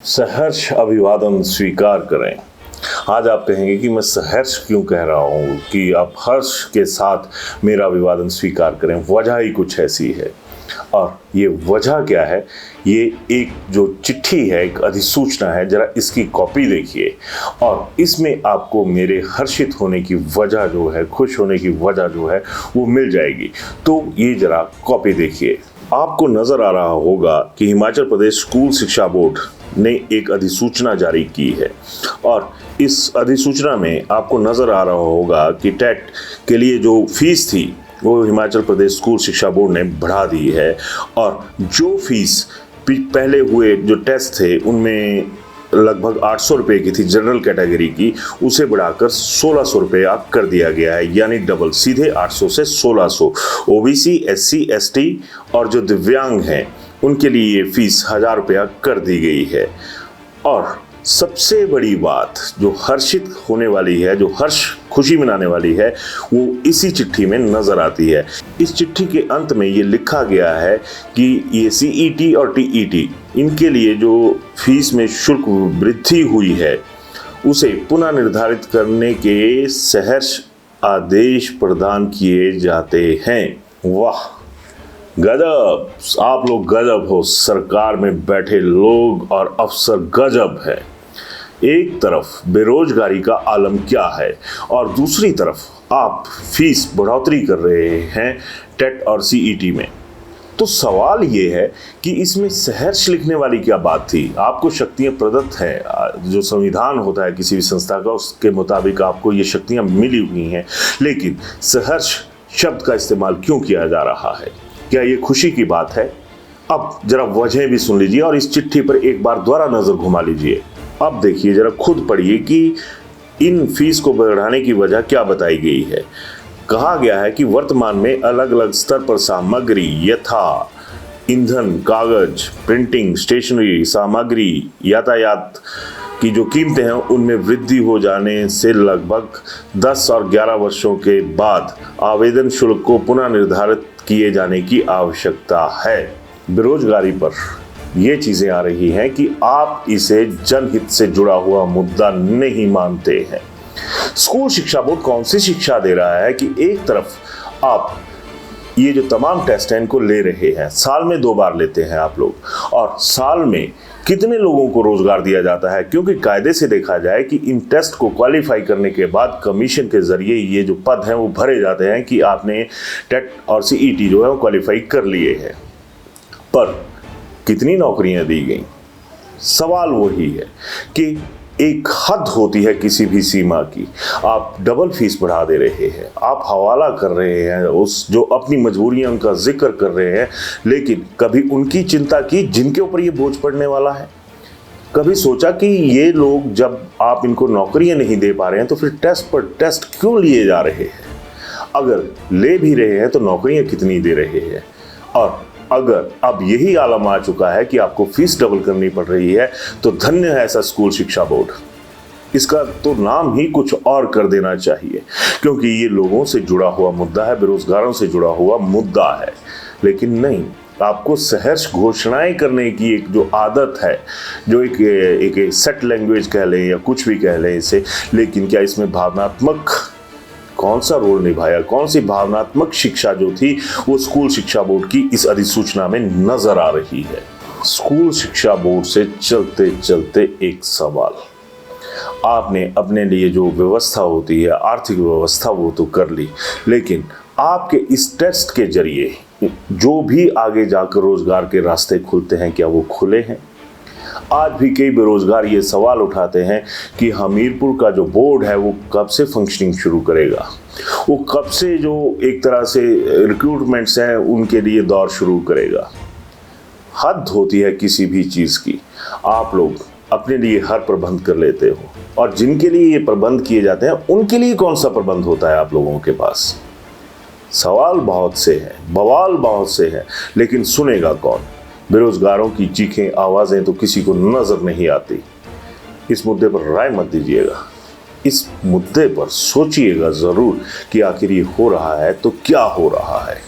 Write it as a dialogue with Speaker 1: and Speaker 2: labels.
Speaker 1: सहर्ष अभिवादन स्वीकार करें। आज आप कहेंगे कि मैं सहर्ष क्यों कह रहा हूँ कि आप हर्ष के साथ मेरा अभिवादन स्वीकार करें। वजह ही कुछ ऐसी है, और ये वजह क्या है? ये एक जो चिट्ठी है, एक अधिसूचना है। जरा इसकी कॉपी देखिए और इसमें आपको मेरे हर्षित होने की वजह जो है, खुश होने की वजह जो है वो मिल जाएगी। तो ये जरा कॉपी देखिए। आपको नजर आ रहा होगा कि हिमाचल प्रदेश स्कूल शिक्षा बोर्ड ने एक अधिसूचना जारी की है, और इस अधिसूचना में आपको नजर आ रहा होगा कि टेट के लिए जो फीस थी वो हिमाचल प्रदेश स्कूल शिक्षा बोर्ड ने बढ़ा दी है। और जो फीस पहले हुए जो टेस्ट थे उनमें लगभग 800 रुपये की थी जनरल कैटेगरी की, उसे बढ़ाकर 1600 रुपया कर दिया गया है, यानी डबल, सीधे 800 से 1600। ओबीसी, एससी, एसटी और जो दिव्यांग हैं उनके लिए ये फीस 1000 रुपया कर दी गई है। और सबसे बड़ी बात जो हर्षित होने वाली है, जो हर्ष खुशी मनाने वाली है, वो इसी चिट्ठी में नजर आती है। इस चिट्ठी के अंत में ये लिखा गया है कि ये सीईटी और टीईटी, इनके लिए जो फीस में शुल्क वृद्धि हुई है उसे पुनः निर्धारित करने के सहर्ष आदेश प्रदान किए जाते हैं। वाह गजब, आप लोग गजब हो। सरकार में बैठे लोग और अफसर गजब है। एक तरफ बेरोजगारी का आलम क्या है, और दूसरी तरफ आप फीस बढ़ोतरी कर रहे हैं टेट और सीईटी में। तो सवाल ये है कि इसमें सहर्ष लिखने वाली क्या बात थी? आपको शक्तियां प्रदत्त हैं, जो संविधान होता है किसी भी संस्था का, उसके मुताबिक आपको ये शक्तियां मिली हुई हैं, लेकिन सहर्ष शब्द का इस्तेमाल क्यों किया जा रहा है? क्या ये खुशी की बात है? अब जरा वजह भी सुन लीजिए और इस चिट्ठी पर एक बार दोबारा नजर घुमा लीजिए। अब देखिए, जरा खुद पढ़िए कि इन फीस को बढ़ाने की वजह क्या बताई गई है। कहा गया है कि वर्तमान में अलग अलग स्तर पर सामग्री यथा ईंधन, कागज, प्रिंटिंग, स्टेशनरी सामग्री, यातायात की जो कीमतें हैं उनमें वृद्धि हो जाने से लगभग 10 और 11 वर्षों के बाद आवेदन शुल्क को पुनः निर्धारित किए जाने की आवश्यकता है। बेरोजगारी पर ये चीजें आ रही हैं कि आप इसे जनहित से जुड़ा हुआ मुद्दा नहीं मानते हैं। स्कूल शिक्षा बोर्ड कौन सी शिक्षा दे रहा है कि एक तरफ आप ये जो तमाम टेस्ट हैं इनको ले रहे हैं, साल में 2 बार लेते हैं आप लोग, और साल में कितने लोगों को रोजगार दिया जाता है? क्योंकि कायदे से देखा जाए कि इन टेस्ट को क्वालिफाई करने के बाद कमीशन के जरिए ये जो पद हैं वो भरे जाते हैं कि आपने टेट और सीईटी जो है वो क्वालिफाई कर लिए हैं। पर कितनी नौकरियां दी गई? सवाल वही है कि एक हद होती है किसी भी सीमा की। आप डबल फीस बढ़ा दे रहे हैं, आप हवाला कर रहे हैं उस जो अपनी मजबूरियां उनका जिक्र कर रहे हैं, लेकिन कभी उनकी चिंता की जिनके ऊपर ये बोझ पड़ने वाला है? कभी सोचा कि ये लोग जब आप इनको नौकरियां नहीं दे पा रहे हैं तो फिर टेस्ट पर टेस्ट क्यों लिए जा रहे हैं? अगर ले भी रहे हैं तो नौकरियां कितनी दे रहे हैं? और अगर अब यही आलम आ चुका है कि आपको फीस डबल करनी पड़ रही है तो धन्य है ऐसा स्कूल शिक्षा बोर्ड। इसका तो नाम ही कुछ और कर देना चाहिए, क्योंकि ये लोगों से जुड़ा हुआ मुद्दा है, बेरोजगारों से जुड़ा हुआ मुद्दा है। लेकिन नहीं, आपको सहर्ष घोषणाएं करने की एक जो आदत है, जो एक सेट लैंग्वेज कह लें या कुछ भी कह लें इसे, लेकिन क्या इसमें भावनात्मक कौन सा रोल निभाया? कौन सी भावनात्मक शिक्षा जो थी वो स्कूल शिक्षा बोर्ड की इस अधिसूचना में नजर आ रही है? स्कूल शिक्षा बोर्ड से चलते चलते एक सवाल, आपने अपने लिए जो व्यवस्था होती है, आर्थिक व्यवस्था, वो तो कर ली, लेकिन आपके इस टेस्ट के जरिए जो भी आगे जाकर रोजगार के रास्ते खुलते हैं, क्या वो खुले हैं? आज भी कई बेरोजगार ये सवाल उठाते हैं कि हमीरपुर का जो बोर्ड है वो कब से फंक्शनिंग शुरू करेगा, वो कब से जो एक तरह से रिक्रूटमेंट्स हैं उनके लिए दौर शुरू करेगा। हद होती है किसी भी चीज़ की। आप लोग अपने लिए हर प्रबंध कर लेते हो, और जिनके लिए ये प्रबंध किए जाते हैं उनके लिए कौन सा प्रबंध होता है आप लोगों के पास? सवाल बहुत से हैं, बवाल बहुत से हैं, लेकिन सुनेगा कौन? बेरोजगारों की चीखें, आवाज़ें तो किसी को नजर नहीं आती। इस मुद्दे पर राय मत दीजिएगा, इस मुद्दे पर सोचिएगा ज़रूर कि आखिर ये हो रहा है तो क्या हो रहा है।